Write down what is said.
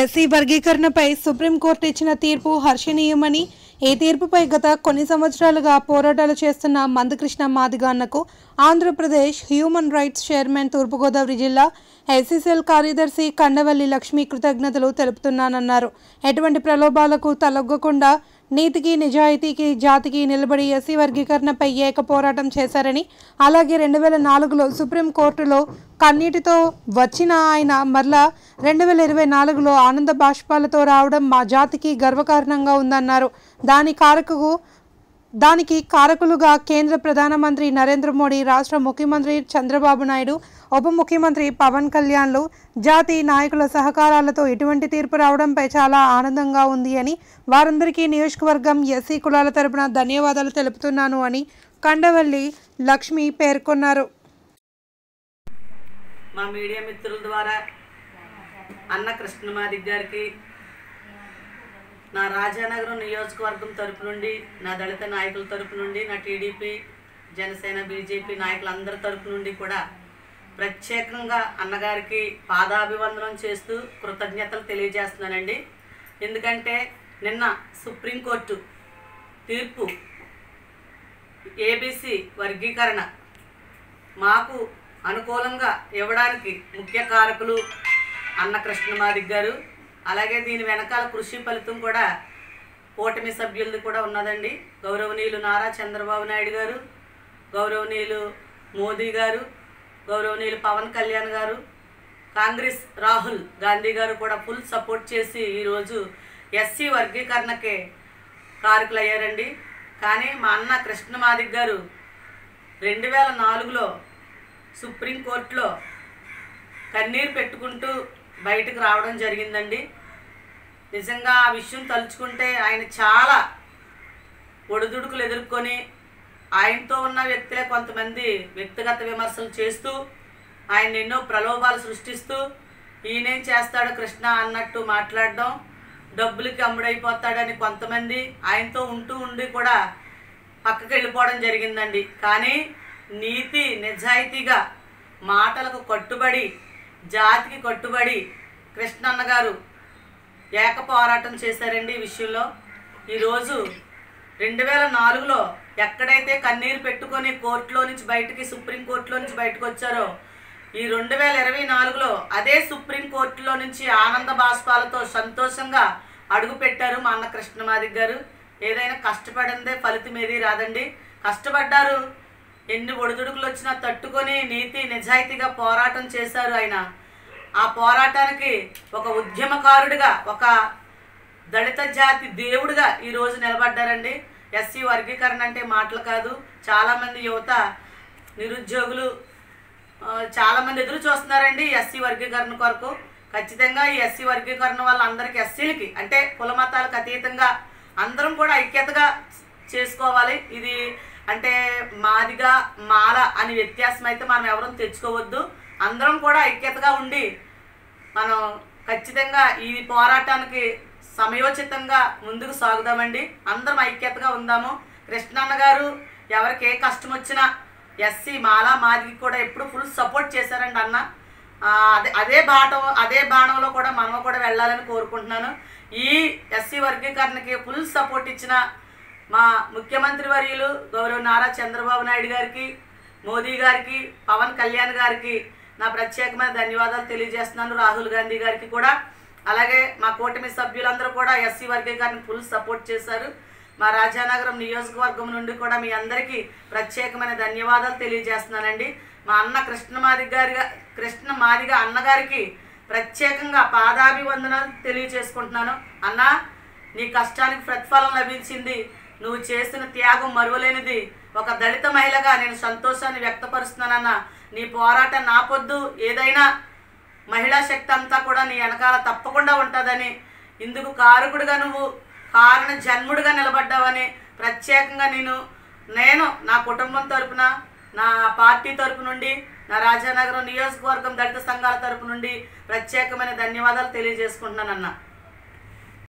SC వర్గీకరణపై supreme court ఇచ్చిన తీర్పు హర్షణీయమని, ఈ తీర్పుపై గత కొన్ని సంవత్సరాలుగా పోరాటాలు చేస్తున్న మందకృష్ణ మాదిగ అన్నకు ఆంధ్రప్రదేశ్ హ్యూమన్ రైట్స్ చైర్మన్ తూర్పుగోదావరి జిల్లా ఎస్సీసెల్ కార్యదర్శి కండవల్లి లక్ష్మి కృతజ్ఞతలు తెలుపుతున్నానన్నారు. ఎటువంటి ప్రలోభాలకు తలొగ్గకుండా నీతికి, నిజాయితీకి, జాతికి నిలబడి ఎస్సీ వర్గీకరణపై ఏక పోరాటం చేశారని, అలాగే 2004లో సుప్రీంకోర్టులో కన్నీటితో వచ్చిన ఆయన మరలా 2024లో ఆనంద బాష్పాలతో రావడం మా జాతికి గర్వకారణంగా ఉందన్నారు. దానికి కారకులుగా కేంద్ర ప్రధానమంత్రి నరేంద్ర మోడీ, రాష్ట్ర ముఖ్యమంత్రి చంద్రబాబు నాయుడు, ఉప ముఖ్యమంత్రి పవన్ కళ్యాణ్లు, జాతి నాయకుల సహకారాలతో ఇటువంటి తీర్పు రావడంపై చాలా ఆనందంగా ఉంది అని, వారందరికీ నియోజకవర్గం ఎస్సీ కులాల తరపున ధన్యవాదాలు తెలుపుతున్నాను అని కండవల్లి లక్ష్మి పేర్కొన్నారు. మా మీడియా మిత్రుల ద్వారా అన్న కృష్ణ మాదిగ గారికి నా రాజానగరం నియోజకవర్గం తరపు నుండి, నా దళిత నాయకుల తరపు నుండి, నా టీడీపీ, జనసేన, బీజేపీ నాయకులందరి తరపు నుండి కూడా ప్రత్యేకంగా అన్నగారికి పాదాభివందనం చేస్తూ కృతజ్ఞతలు తెలియజేస్తున్నానండి. ఎందుకంటే నిన్న సుప్రీంకోర్టు తీర్పు ఏబీసీ వర్గీకరణ మాకు అనుకూలంగా ఇవ్వడానికి ముఖ్య కారకులు అన్న కృష్ణ మాదిగ గారు. అలాగే దీని వెనకాల కృషి ఫలితం కూడా కూటమి సభ్యులది కూడా ఉన్నదండి. గౌరవనీయులు నారా చంద్రబాబు నాయుడు గారు, గౌరవనీయులు మోదీ గారు, గౌరవనీయులు పవన్ కళ్యాణ్ గారు, కాంగ్రెస్ రాహుల్ గాంధీ గారు కూడా ఫుల్ సపోర్ట్ చేసి ఈరోజు ఎస్సీ వర్గీకరణకే కారకులు అయ్యారండి. కానీ మా అన్న కృష్ణ మాదిగ గారు 2004లో సుప్రీంకోర్టులో కన్నీరు పెట్టుకుంటూ బయటకు రావడం జరిగిందండి. నిజంగా ఆ విషయం తలుచుకుంటే ఆయన చాలా ఒడిదుడుకులు ఎదుర్కొని, ఆయనతో ఉన్న వ్యక్తులే కొంతమంది వ్యక్తిగత విమర్శలు చేస్తూ, ఆయన ఎన్నో ప్రలోభాలు సృష్టిస్తూ, ఈయనేం చేస్తాడు కృష్ణ అన్నట్టు మాట్లాడడం, డబ్బులకి అమ్ముడైపోతాడని కొంతమంది ఆయనతో ఉండి కూడా పక్కకి వెళ్ళిపోవడం జరిగిందండి. కానీ నీతి నిజాయితీగా మాటలకు కట్టుబడి, జాతికి కట్టుబడి కృష్ణన్న గారు ఏక పోరాటం చేశారండి. ఈ విషయంలో ఈరోజు 2004లో ఎక్కడైతే కన్నీరు పెట్టుకొని కోర్టులో నుంచి బయటికి, సుప్రీంకోర్టులో నుంచి బయటకు వచ్చారో, ఈ 2024లో అదే సుప్రీంకోర్టులో నుంచి ఆనంద బాష్పాలతో సంతోషంగా అడుగు పెట్టారు మా అన్న కృష్ణ మాదిగ గారు. ఏదైనా కష్టపడిందే ఫలితం ఏది రాదండి. కష్టపడ్డారు, ఎన్ని ఒడిదుడుకులు వచ్చినా తట్టుకొని నీతి నిజాయితీగా పోరాటం చేశారు ఆయన. ఆ పోరాటానికి ఒక ఉద్యమకారుడిగా, ఒక దళిత జాతి దేవుడిగా ఈరోజు నిలబడ్డారండి. ఎస్సీ వర్గీకరణ అంటే మాటలు కాదు. చాలామంది యువత, నిరుద్యోగులు చాలామంది ఎదురు చూస్తున్నారండి ఎస్సీ వర్గీకరణ కొరకు. ఖచ్చితంగా ఈ ఎస్సీ వర్గీకరణ వల్ల అందరికీ, ఎస్సీలకి అంటే కుల మతాలకు అతీతంగా అందరం కూడా ఐక్యతగా చేసుకోవాలి. ఇది అంటే మాదిగా, మాల అని వ్యత్యాసం అయితే మనం ఎవరూ తెచ్చుకోవద్దు. అందరం కూడా ఐక్యతగా ఉండి మనం ఖచ్చితంగా ఈ పోరాటానికి సమయోచితంగా ముందుకు సాగుదామండి. అందరం ఐక్యతగా ఉందాము. కృష్ణన్న గారు ఎవరికి ఏ కష్టం వచ్చినా ఎస్సీ, మాల, మాదికి కూడా ఎప్పుడు ఫుల్ సపోర్ట్ చేశారండి అన్న. అదే బాణంలో కూడా మనం కూడా వెళ్ళాలని కోరుకుంటున్నాను. ఈ ఎస్సీ వర్గీకరణకి ఫుల్ సపోర్ట్ ఇచ్చిన మా ముఖ్యమంత్రి వర్యులు గౌరవ నారా చంద్రబాబు నాయుడు గారికి, మోదీ గారికి, పవన్ కళ్యాణ్ గారికి నా ప్రత్యేకమైన ధన్యవాదాలు తెలియజేస్తున్నాను. రాహుల్ గాంధీ గారికి కూడా. అలాగే మా కూటమి సభ్యులందరూ కూడా ఎస్సీ వర్గీకరణకు ఫుల్ సపోర్ట్ చేశారు. మా రాజానగరం నియోజకవర్గం నుండి కూడా మీ అందరికీ ప్రత్యేకమైన ధన్యవాదాలు తెలియజేస్తున్నానండి. మా అన్న కృష్ణ మాదిగ అన్నగారికి ప్రత్యేకంగా పాదాభివందనాలు తెలియజేసుకుంటున్నాను. అన్న, నీ కష్టానికి ప్రతిఫలం లభించింది. నువ్వు చేసిన త్యాగం మరువలేనిది. ఒక దళిత మహిళగా నేను సంతోషాన్ని వ్యక్తపరుస్తున్నానన్న. నీ పోరాటం నాపొద్దు. ఏదైనా మహిళా శక్తి అంతా కూడా నీ వెనకాల తప్పకుండా ఉంటుందని, ఇందుకు కారకుడిగా నువ్వు కారణ జన్ముడిగా నిలబడ్డావని ప్రత్యేకంగా నేను నా కుటుంబం తరపున, నా పార్టీ తరపు నుండి, నా రాజానగరం నియోజకవర్గం దళిత సంఘాల తరపు నుండి ప్రత్యేకమైన ధన్యవాదాలు తెలియజేసుకుంటున్నానన్న.